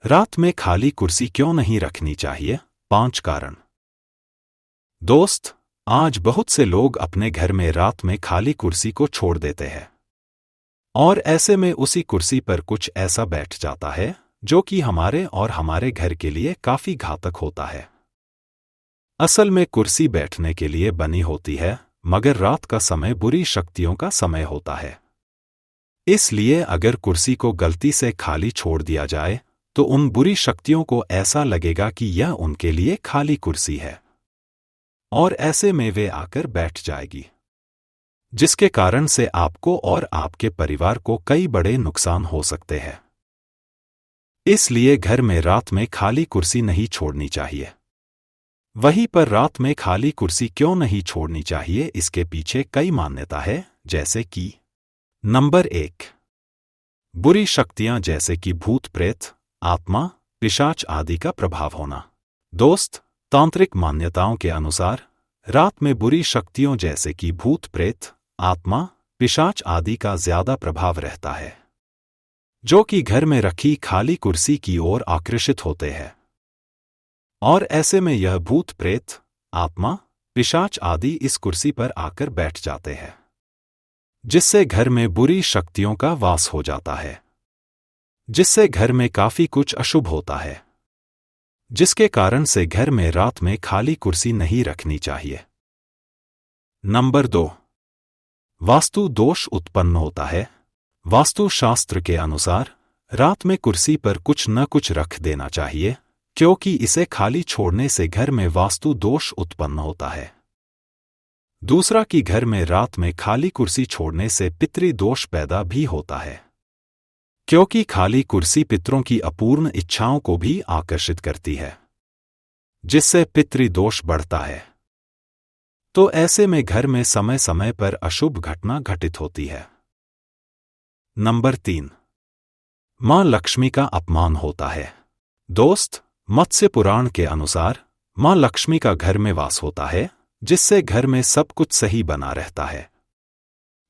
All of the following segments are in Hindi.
रात में खाली कुर्सी क्यों नहीं रखनी चाहिए? 5 कारण। दोस्त, आज बहुत से लोग अपने घर में रात में खाली कुर्सी को छोड़ देते हैं और ऐसे में उसी कुर्सी पर कुछ ऐसा बैठ जाता है जो कि हमारे और हमारे घर के लिए काफी घातक होता है। असल में कुर्सी बैठने के लिए बनी होती है, मगर रात का समय बुरी शक्तियों का समय होता है। इसलिए अगर कुर्सी को गलती से खाली छोड़ दिया जाए तो उन बुरी शक्तियों को ऐसा लगेगा कि यह उनके लिए खाली कुर्सी है और ऐसे में वे आकर बैठ जाएगी, जिसके कारण से आपको और आपके परिवार को कई बड़े नुकसान हो सकते हैं। इसलिए घर में रात में खाली कुर्सी नहीं छोड़नी चाहिए। वहीं पर रात में खाली कुर्सी क्यों नहीं छोड़नी चाहिए, इसके पीछे कई मान्यता है, जैसे कि नंबर 1, बुरी शक्तियां जैसे कि भूत प्रेत, आत्मा, पिशाच आदि का प्रभाव होना। दोस्त, तांत्रिक मान्यताओं के अनुसार रात में बुरी शक्तियों जैसे कि भूत प्रेत, आत्मा, पिशाच आदि का ज्यादा प्रभाव रहता है, जो कि घर में रखी खाली कुर्सी की ओर आकर्षित होते हैं और ऐसे में यह भूत प्रेत, आत्मा, पिशाच आदि इस कुर्सी पर आकर बैठ जाते हैं, जिससे घर में बुरी शक्तियों का वास हो जाता है, जिससे घर में काफी कुछ अशुभ होता है, जिसके कारण से घर में रात में खाली कुर्सी नहीं रखनी चाहिए। नंबर 2, वास्तु दोष उत्पन्न होता है। वास्तु शास्त्र के अनुसार रात में कुर्सी पर कुछ न कुछ रख देना चाहिए, क्योंकि इसे खाली छोड़ने से घर में वास्तु दोष उत्पन्न होता है। दूसरा कि घर में रात में खाली कुर्सी छोड़ने से पितृ दोष पैदा भी होता है, क्योंकि खाली कुर्सी पितरों की अपूर्ण इच्छाओं को भी आकर्षित करती है, जिससे पितृ दोष बढ़ता है। तो ऐसे में घर में समय समय पर अशुभ घटना घटित होती है। नंबर 3, मां लक्ष्मी का अपमान होता है। दोस्त, मत्स्य पुराण के अनुसार मां लक्ष्मी का घर में वास होता है, जिससे घर में सब कुछ सही बना रहता है,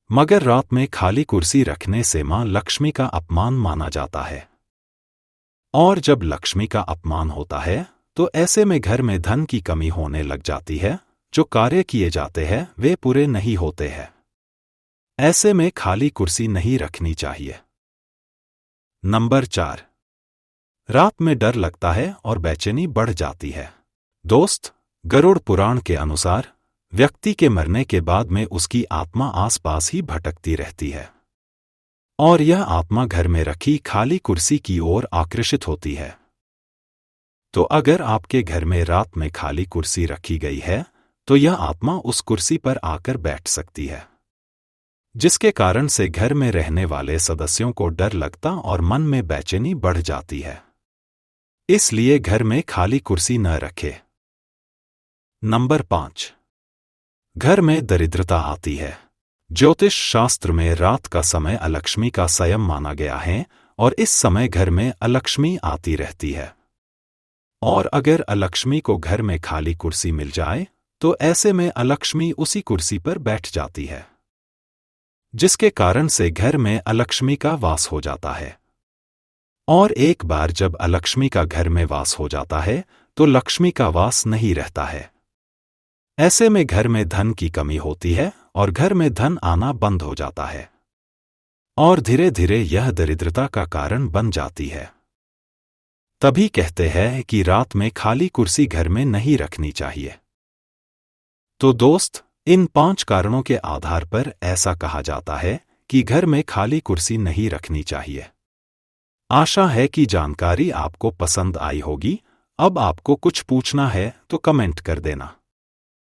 मगर रात में खाली कुर्सी रखने से मां लक्ष्मी का अपमान माना जाता है। और जब लक्ष्मी का अपमान होता है तो ऐसे में घर में धन की कमी होने लग जाती है, जो कार्य किए जाते हैं वे पूरे नहीं होते हैं। ऐसे में खाली कुर्सी नहीं रखनी चाहिए। नंबर 4, रात में डर लगता है और बेचैनी बढ़ जाती है। दोस्त, गरुड़ पुराण के अनुसार व्यक्ति के मरने के बाद में उसकी आत्मा आसपास ही भटकती रहती है और यह आत्मा घर में रखी खाली कुर्सी की ओर आकर्षित होती है। तो अगर आपके घर में रात में खाली कुर्सी रखी गई है तो यह आत्मा उस कुर्सी पर आकर बैठ सकती है, जिसके कारण से घर में रहने वाले सदस्यों को डर लगता और मन में बेचैनी बढ़ जाती है। इसलिए घर में खाली कुर्सी न रखें। नंबर 5, घर में दरिद्रता आती है। ज्योतिष शास्त्र में रात का समय अलक्ष्मी का संयम माना गया है और इस समय घर में अलक्ष्मी आती रहती है। और अगर अलक्ष्मी को घर में खाली कुर्सी मिल जाए तो ऐसे में अलक्ष्मी उसी कुर्सी पर बैठ जाती है, जिसके कारण से घर में अलक्ष्मी का वास हो जाता है। और एक बार जब अलक्ष्मी का घर में वास हो जाता है तो लक्ष्मी का वास नहीं रहता है। ऐसे में घर में धन की कमी होती है और घर में धन आना बंद हो जाता है और धीरे धीरे यह दरिद्रता का कारण बन जाती है। तभी कहते हैं कि रात में खाली कुर्सी घर में नहीं रखनी चाहिए। तो दोस्त, इन 5 कारणों के आधार पर ऐसा कहा जाता है कि घर में खाली कुर्सी नहीं रखनी चाहिए। आशा है कि जानकारी आपको पसंद आई होगी। अब आपको कुछ पूछना है तो कमेंट कर देना।